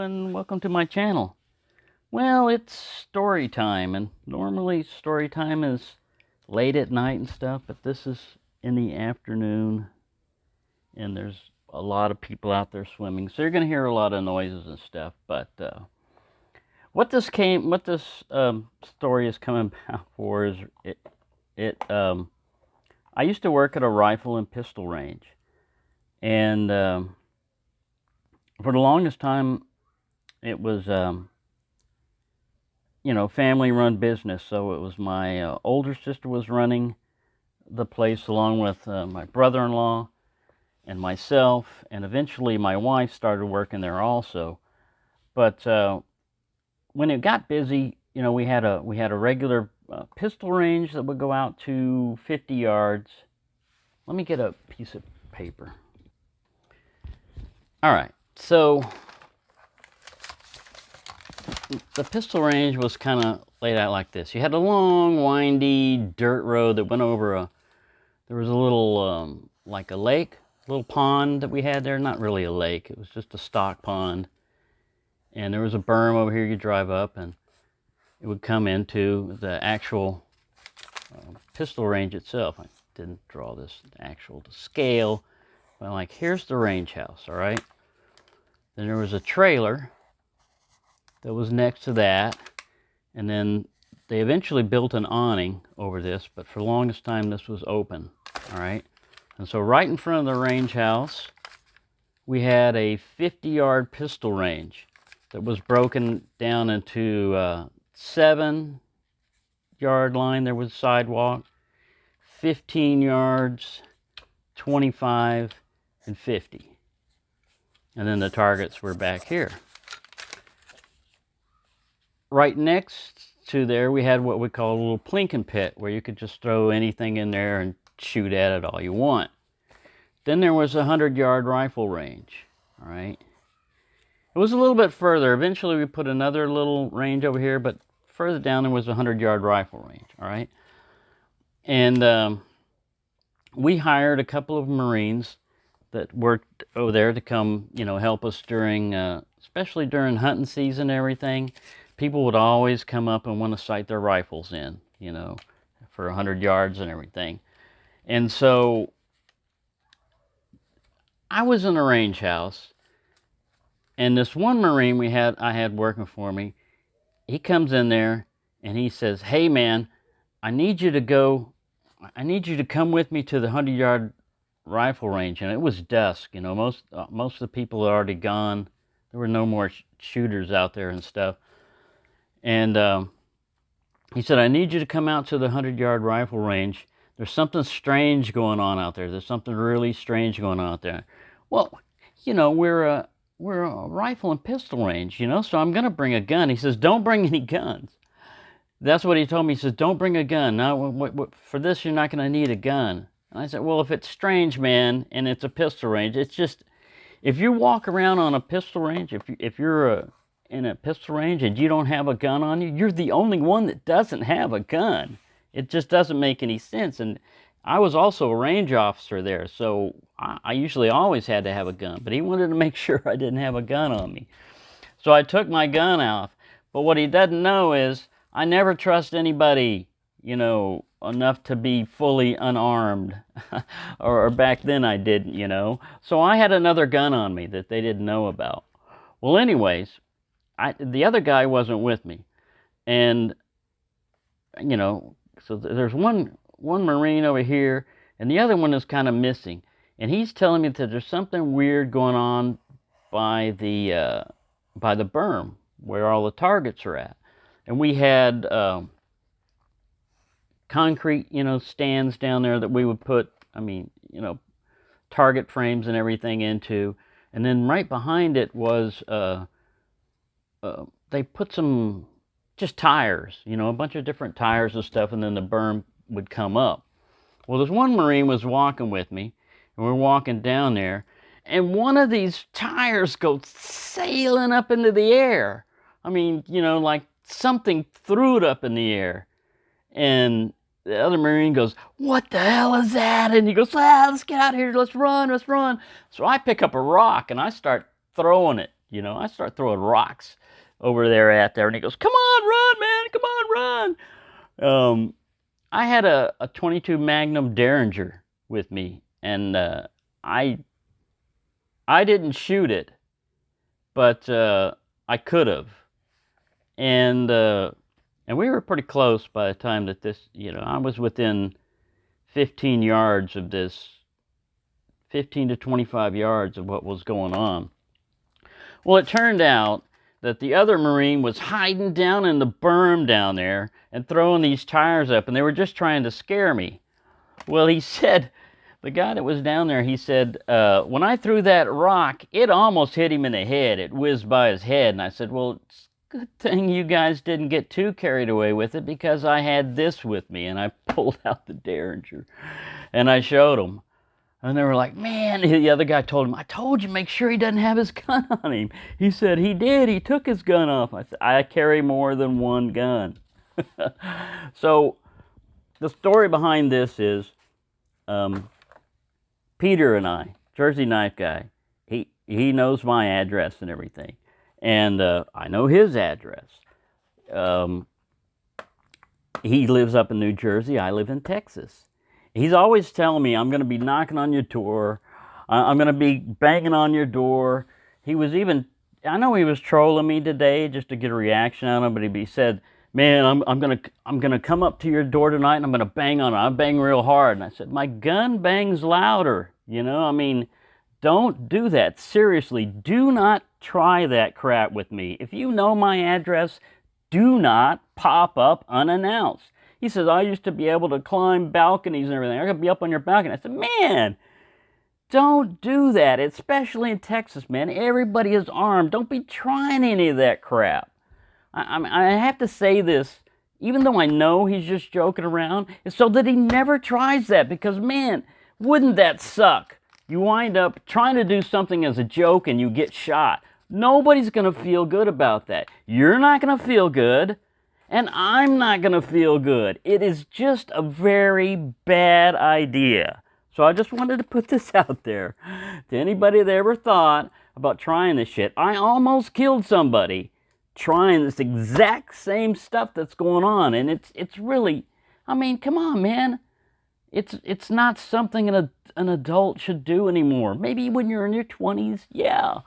and welcome to my channel. Well, it's story time, and normally story time is late at night and stuff, but this is in the afternoon, and there's a lot of people out there swimming, so you're going to hear a lot of noises and stuff. But what this story is coming about for is I used to work at a rifle and pistol range, and for the longest time, it was, family-run business. So it was my older sister was running the place along with my brother-in-law and myself, and eventually my wife started working there also. But when it got busy, we had a regular pistol range that would go out to 50 yards. Let me get a piece of paper. All right. So the pistol range was kind of laid out like this. You had a long, windy dirt road that went over there was a little, like a lake, a little pond that we had there. Not really a lake. It was just a stock pond. And there was a berm over here you drive up, and it would come into the actual pistol range itself. I didn't draw this actual to scale. But like, here's the range house, all right? Then there was a trailer that was next to that, and then they eventually built an awning over this, but for the longest time this was open, all right? And so right in front of the range house, we had a 50-yard pistol range that was broken down into 7-yard line. There was sidewalk, 15 yards, 25, and 50. And then the targets were back here. Right next to there, we had what we call a little plinking pit, where you could just throw anything in there and shoot at it all you want. Then there was a 100-yard rifle range, all right? It was a little bit further. Eventually, we put another little range over here, but further down there was a 100-yard rifle range, all right? And we hired a couple of Marines that worked over there to come, help us during, especially during hunting season and everything. People would always come up and want to sight their rifles in, for 100 yards and everything. And so I was in a range house, and this one Marine I had working for me, he comes in there and he says, "Hey man, I need you to come with me to the 100-yard rifle range." And it was dusk, most of the people had already gone. There were no more shooters out there and stuff. And he said, "I need you to come out to the 100-yard rifle range. There's something strange going on out there. There's something really strange going on out there." Well, we're a rifle and pistol range, so I'm going to bring a gun. He says, "Don't bring any guns." That's what he told me. He says, "Don't bring a gun. Now, for this, you're not going to need a gun." And I said, "Well, if it's strange, man, and it's a pistol range, it's just, if you walk around on a pistol range, if you're in a pistol range and you don't have a gun on you, you're the only one that doesn't have a gun. It just doesn't make any sense." And I was also a range officer there, so I usually always had to have a gun, but he wanted to make sure I didn't have a gun on me. So I took my gun off, but what he doesn't know is I never trust anybody, enough to be fully unarmed, or back then I didn't, So I had another gun on me that they didn't know about. Well, anyways, the other guy wasn't with me, and so there's one Marine over here, and the other one is kind of missing, and he's telling me that there's something weird going on by the berm where all the targets are at. And we had concrete, stands down there that we would put, target frames and everything into. And then right behind it was, they put some, just tires, a bunch of different tires and stuff, and then the berm would come up. Well, this one Marine was walking with me, and we're walking down there, and one of these tires goes sailing up into the air. Like something threw it up in the air. And the other Marine goes, "What the hell is that?" And he goes, "Let's get out of here. Let's run. So I pick up a rock and I start throwing it You know, I start throwing rocks over there at there, and he goes, "Come on, run, man! Come on, run!" I had a 22 Magnum Derringer with me, and I I didn't shoot it, but I could have, and we were pretty close by the time that this, you know, I was within 15 yards of this, 15 to 25 yards of what was going on. Well, it turned out that the other Marine was hiding down in the berm down there and throwing these tires up, and they were just trying to scare me. Well, he said, the guy that was down there, he said, when I threw that rock, it almost hit him in the head. It whizzed by his head. And I said, well, it's a good thing you guys didn't get too carried away with it, because I had this with me. And I pulled out the Derringer, and I showed them. And they were like, man, the other guy told him, I told you, make sure he doesn't have his gun on him. He said, he did. He took his gun off. I said, I carry more than one gun. So the story behind this is, Peter and I, Jersey Knife Guy, he knows my address and everything. And I know his address. He lives up in New Jersey. I live in Texas. He's always telling me, I'm going to be knocking on your door. I'm going to be banging on your door. He was even, I know he was trolling me today just to get a reaction out of him, but he said, man, I'm gonna come up to your door tonight, and I'm gonna bang on it. I bang real hard. And I said, my gun bangs louder. You know, I mean, don't do that. Seriously, do not try that crap with me. If you know my address, do not pop up unannounced. He says, I used to be able to climb balconies and everything. I could be up on your balcony. I said, man, don't do that, especially in Texas, man. Everybody is armed. Don't be trying any of that crap. I have to say this, even though I know he's just joking around, is so that he never tries that, because, man, wouldn't that suck? You wind up trying to do something as a joke and you get shot. Nobody's going to feel good about that. You're not going to feel good, and I'm not going to feel good. It is just a very bad idea. So I just wanted to put this out there to anybody that ever thought about trying this shit. I almost killed somebody trying this exact same stuff that's going on, and it's really, I mean, come on, man. It's not something an adult should do anymore. Maybe when you're in your 20s, yeah.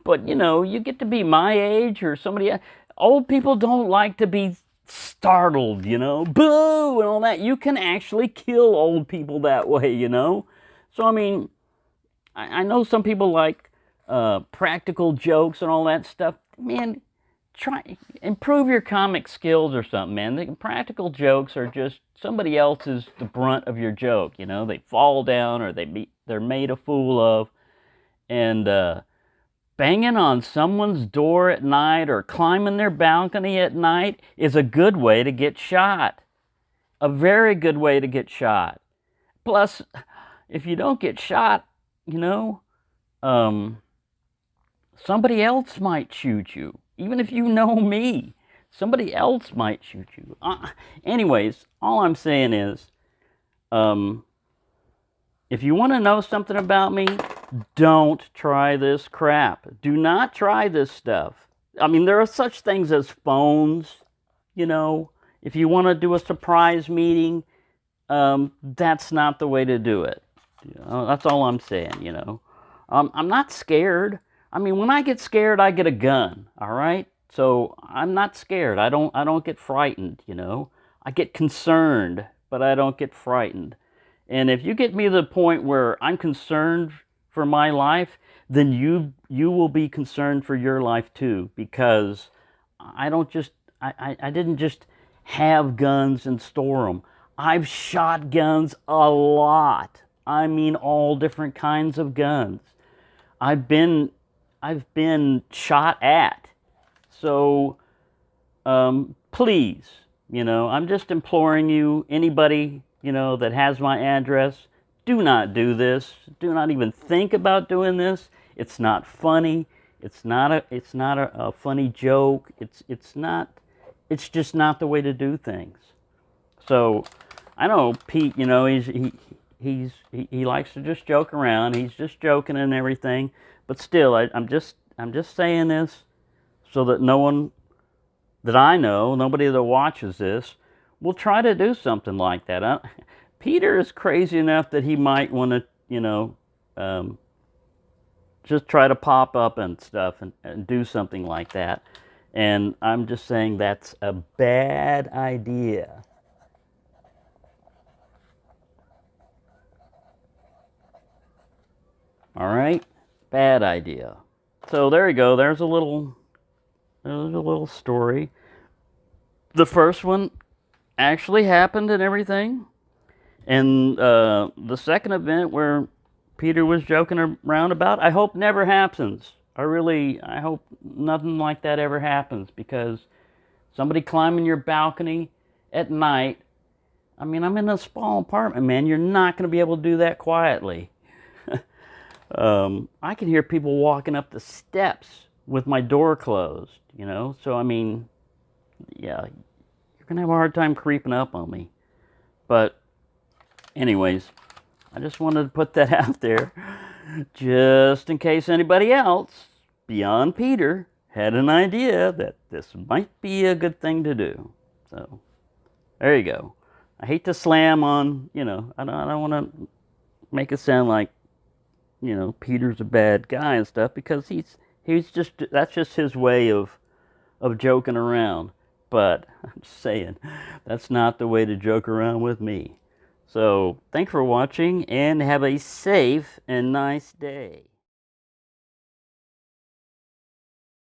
But, you know, you get to be my age or somebody else. Old people don't like to be startled, you know, boo and all that. You can actually kill old people that way, you know. So, I mean, I know some people like practical jokes and all that stuff. Man, try improve your comic skills or something, man. The practical jokes are just somebody else's the brunt of your joke, you know. They fall down or they're made a fool of, and banging on someone's door at night or climbing their balcony at night is a good way to get shot. A very good way to get shot. Plus, if you don't get shot, you know, somebody else might shoot you. Even if you know me, somebody else might shoot you. Anyways, all I'm saying is, if you want to know something about me, don't try this crap. Do not try this stuff. I mean, there are such things as phones, you know. If you want to do a surprise meeting, that's not the way to do it. You know, that's all I'm saying, you know. I'm not scared. I mean, when I get scared, I get a gun, all right? So I'm not scared. I don't get frightened, you know. I get concerned, but I don't get frightened. And if you get me to the point where I'm concerned for my life, then you will be concerned for your life too, because I didn't just have guns and store them. I've shot guns a lot. I mean, all different kinds of guns. I've been shot at. So please, you know, I'm just imploring you, anybody, you know, that has my address, do not do this. Do not even think about doing this. It's not funny. It's not a funny joke. It's just not the way to do things. So I know Pete, you know, he likes to just joke around. He's just joking and everything. But still, I'm I'm just saying this so that no one that I know, nobody that watches this, will try to do something like that. Peter is crazy enough that he might want to, just try to pop up and stuff and do something like that. And I'm just saying that's a bad idea. All right, bad idea. So there you go. There's a little story. The first one actually happened and everything, and the second event where Peter was joking around about, I hope never happens. I hope nothing like that ever happens, because somebody climbing your balcony at night, I mean, I'm in a small apartment, man. You're not going to be able to do that quietly. I can hear people walking up the steps with my door closed, So, I mean, yeah, you're going to have a hard time creeping up on me. But anyways, I just wanted to put that out there just in case anybody else beyond Peter had an idea that this might be a good thing to do. So there you go. I hate to slam on, I don't want to make it sound like, Peter's a bad guy and stuff, because that's just his way of joking around. But I'm just saying, that's not the way to joke around with me. So thanks for watching, and have a safe and nice day.